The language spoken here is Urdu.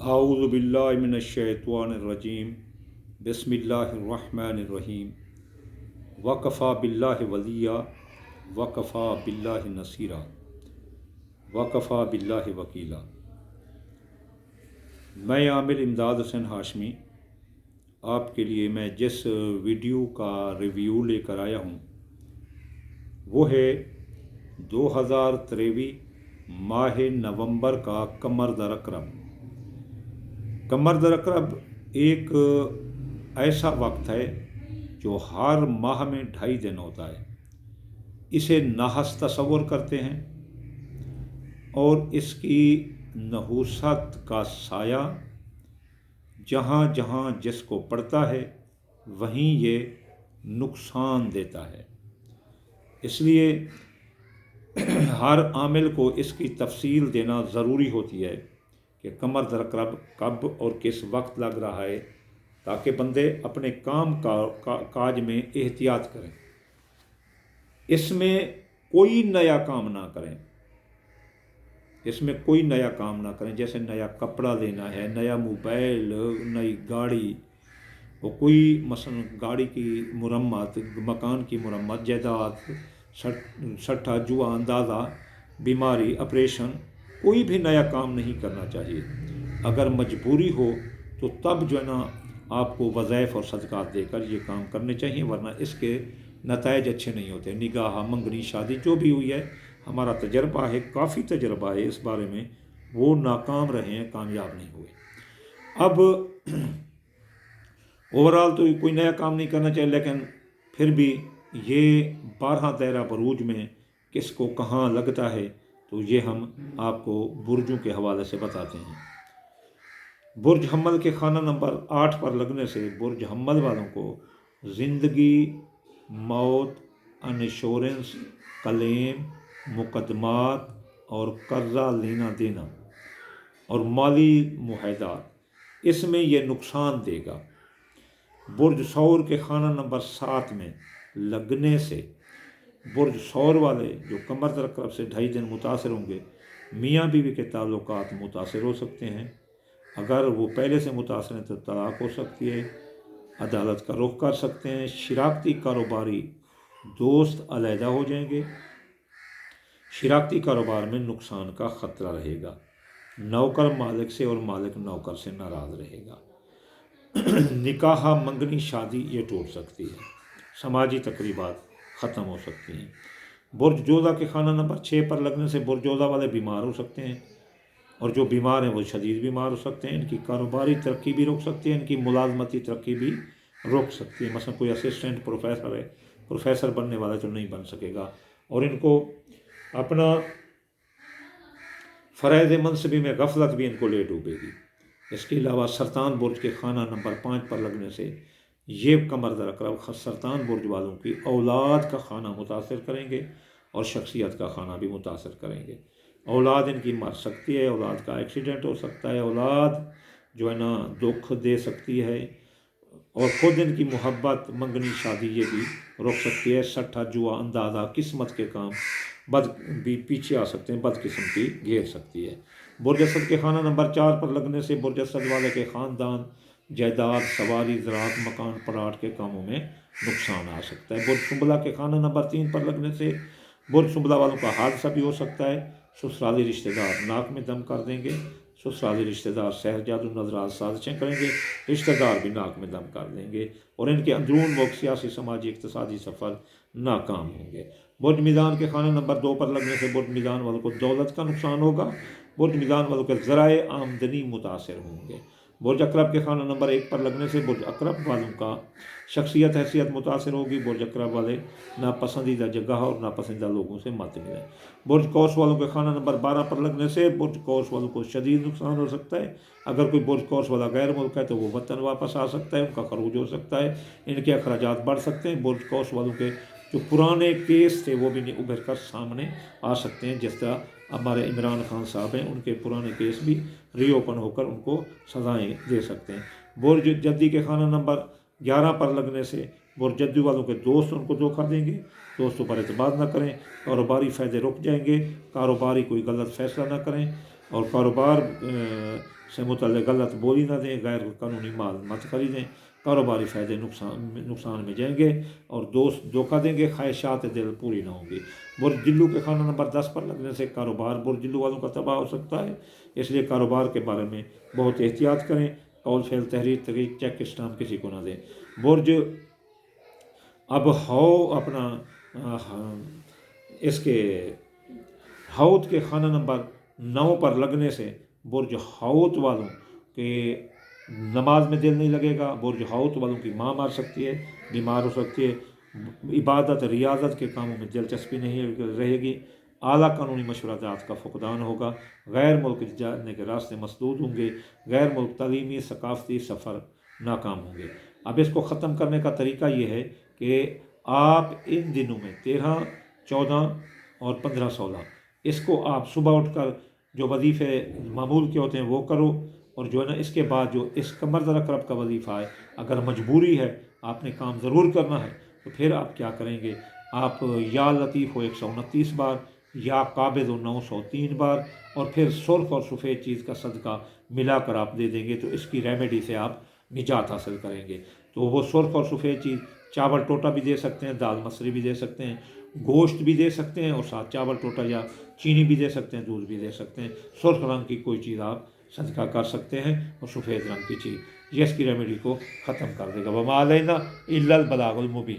اعوذ باللہ من الشیطان الرجیم بسم اللہ الرحمن الرحیم وکفا باللہ ولیہ وکفا باللہ نصیرہ وکفا باللہ وکیلا۔ میں عامر امداد حسین ہاشمی آپ کے لیے میں جس ویڈیو کا ریویو لے کر آیا ہوں وہ ہے 2023 ماہ نومبر کا قمر در اقرب۔ قمر در اقرب ایک ایسا وقت ہے جو ہر ماہ میں 2.5 دن ہوتا ہے۔ اسے نحس تصور کرتے ہیں اور اس کی نحوست کا سایہ جہاں جہاں جس کو پڑتا ہے وہیں یہ نقصان دیتا ہے۔ اس لیے ہر عامل کو اس کی تفصیل دینا ضروری ہوتی ہے کہ قمر در اقرب کب اور کس وقت لگ رہا ہے، تاکہ بندے اپنے کام کاج میں احتیاط کریں، اس میں کوئی نیا کام نہ کریں۔ جیسے نیا کپڑا لینا ہے، نیا موبائل، نئی گاڑی، وہ کوئی مثلا گاڑی کی مرمت، مکان کی مرمت، جائیداد، سٹھا جوا اندازہ، بیماری، آپریشن، کوئی بھی نیا کام نہیں کرنا چاہیے۔ اگر مجبوری ہو تو تب جو ہے نا آپ کو وظائف اور صدقات دے کر یہ کام کرنے چاہیے، ورنہ اس کے نتائج اچھے نہیں ہوتے۔ نکاح، منگنی، شادی جو بھی ہوئی ہے، ہمارا تجربہ ہے، کافی تجربہ ہے اس بارے میں، وہ ناکام رہے ہیں، کامیاب نہیں ہوئے۔ اب اوورال تو کوئی نیا کام نہیں کرنا چاہیے، لیکن پھر بھی یہ 12 دائرہ بروج میں کس کو کہاں لگتا ہے تو یہ ہم آپ کو برجوں کے حوالے سے بتاتے ہیں۔ برج حمل کے خانہ نمبر 8 پر لگنے سے برج حمل والوں کو زندگی، موت، انشورنس، کلیم، مقدمات اور قرضہ لینا دینا اور مالی معاہدات، اس میں یہ نقصان دے گا۔ برج ثور کے خانہ نمبر 7 میں لگنے سے برج ثور والے جو قمر در اقرب سے 2.5 دن متاثر ہوں گے، میاں بیوی کے تعلقات متاثر ہو سکتے ہیں۔ اگر وہ پہلے سے متاثر ہیں تو طلاق ہو سکتی ہے، عدالت کا رخ کر سکتے ہیں، شراکتی کاروباری دوست علیحدہ ہو جائیں گے، شراکتی کاروبار میں نقصان کا خطرہ رہے گا، نوکر مالک سے اور مالک نوکر سے ناراض رہے گا، نکاح، منگنی، شادی یہ ٹوٹ سکتی ہے، سماجی تقریبات ختم ہو سکتی ہیں۔ برج جوزہ کے خانہ نمبر 6 پر لگنے سے برج جوزہ والے بیمار ہو سکتے ہیں، اور جو بیمار ہیں وہ شدید بیمار ہو سکتے ہیں۔ ان کی کاروباری ترقی بھی رک سکتی ہے، ان کی ملازمتی ترقی بھی رک سکتی ہے۔ مثلا کوئی اسسٹنٹ پروفیسر ہے، پروفیسر بننے والا تو نہیں بن سکے گا، اور ان کو اپنا فرائض منصبی میں غفلت بھی ان کو لے ڈوبے گی۔ اس کے علاوہ سرطان برج کے خانہ نمبر 5 پر لگنے سے یہ قمر در اقرب سرطان برج والوں کی اولاد کا خانہ متاثر کریں گے اور شخصیت کا خانہ بھی متاثر کریں گے۔ اولاد ان کی مر سکتی ہے، اولاد کا ایکسیڈنٹ ہو سکتا ہے، اولاد جو ہے نا دکھ دے سکتی ہے، اور خود ان کی محبت، منگنی، شادی یہ بھی رک سکتی ہے۔ سٹھا جوا اندازہ، قسمت کے کام بھی پیچھے آ سکتے ہیں، بدقسمتی گھیر سکتی ہے۔ برج اسد کے خانہ نمبر 4 پر لگنے سے برج اسد والے کے خاندان، جائیداد، سواری، زراعت، مکان، پلاٹ کے کاموں میں نقصان آ سکتا ہے۔ برج سنبلہ کے خانہ نمبر 3 پر لگنے سے برج سنبلہ والوں کا حادثہ بھی ہو سکتا ہے۔ سسرالی رشتہ دار ناک میں دم کر دیں گے، سسرالی رشتہ دار سحر جادو نظرات سازشیں کریں گے، رشتہ دار بھی ناک میں دم کر دیں گے، اور ان کے اندرون ملک سیاسی، سماجی، اقتصادی سفر ناکام ہوں گے۔ برج میزان کے خانہ نمبر 2 پر لگنے سے برج میزان والوں کو دولت کا نقصان ہوگا، برج میزان والوں کے ذرائع آمدنی متاثر ہوں گے۔ برج عقرب کے خانہ نمبر 1 پر لگنے سے برج عقرب والوں کا شخصیت، حیثیت متاثر ہوگی۔ برج عقرب والے ناپسندیدہ جگہ اور ناپسندیدہ لوگوں سے مت ملیں۔ برج قوس والوں کے خانہ نمبر 12 پر لگنے سے برج قوس والوں کو شدید نقصان ہو سکتا ہے۔ اگر کوئی برج قوس والا غیر ملک ہے تو وہ وطن واپس آ سکتا ہے، ان کا خروج ہو سکتا ہے، ان کے اخراجات بڑھ سکتے ہیں۔ برج قوس والوں کے جو پرانے کیس تھے وہ بھی ابھر کر سامنے آ سکتے ہیں، جس طرح ہمارے عمران خان صاحب ہیں، ان کے پرانے کیس بھی ری اوپن ہو کر ان کو سزائیں دے سکتے ہیں۔ برج جدی کے خانہ نمبر 11 پر لگنے سے برج جدی والوں کے دوست ان کو دھوکہ دیں گے، دوستوں پر اعتماد نہ کریں، کاروباری فائدے رک جائیں گے، کاروباری کوئی غلط فیصلہ نہ کریں، اور کاروبار سے متعلق غلط بولی نہ دیں، غیر قانونی مال مت خریدیں، کاروباری فائدے نقصان میں جائیں گے، اور دوست دھوکہ دیں گے، خواہشات دل پوری نہ ہوں گی۔ برج جلو کے خانہ نمبر 10 پر لگنے سے کاروبار برج جلو والوں کا تباہ ہو سکتا ہے، اس لیے کاروبار کے بارے میں بہت احتیاط کریں، قول فعل تحریر تقریر چیک اسٹامپ کسی کو نہ دیں۔ برج اب اپنا اس کے حوت کے خانہ نمبر 9 پر لگنے سے برج حوت والوں کے نماز میں دل نہیں لگے گا، برج حوت والوں کی ماں مر سکتی ہے، بیمار ہو سکتی ہے، عبادت ریاضت کے کاموں میں دلچسپی نہیں رہے گی، اعلیٰ قانونی مشورات کا فقدان ہوگا، غیر ملک جانے کے راستے مسدود ہوں گے، غیر ملک تعلیمی ثقافتی سفر ناکام ہوں گے۔ اب اس کو ختم کرنے کا طریقہ یہ ہے کہ آپ ان دنوں میں 13، 14 اور 15، 16 اس کو آپ صبح اٹھ کر جو وظیفے معمول کے ہوتے ہیں وہ کرو، اور جو ہے نا اس کے بعد جو اس قمر رکب کا وظیفہ ہے، اگر مجبوری ہے آپ نے کام ضرور کرنا ہے تو پھر آپ کیا کریں گے، آپ یا لطیف ہو 129 بار، یا قابض ہو 903 بار، اور پھر سرخ اور سفید چیز کا صدقہ ملا کر آپ دے دیں گے، تو اس کی ریمیڈی سے آپ نجات حاصل کریں گے۔ تو وہ سرخ اور سفید چیز چاول ٹوٹا بھی دے سکتے ہیں، دال مصری بھی دے سکتے ہیں، گوشت بھی دے سکتے ہیں، اور ساتھ چاول ٹوٹا یا چینی بھی دے سکتے ہیں، دودھ بھی دے سکتے ہیں، سرخ رنگ کی کوئی چیز آپ صدقہ کر سکتے ہیں، اور سفید رنگ کی چیز یہ اس کی ریمیڈی کو ختم کر دے گا۔ وما علینا الا البلاغ المبین۔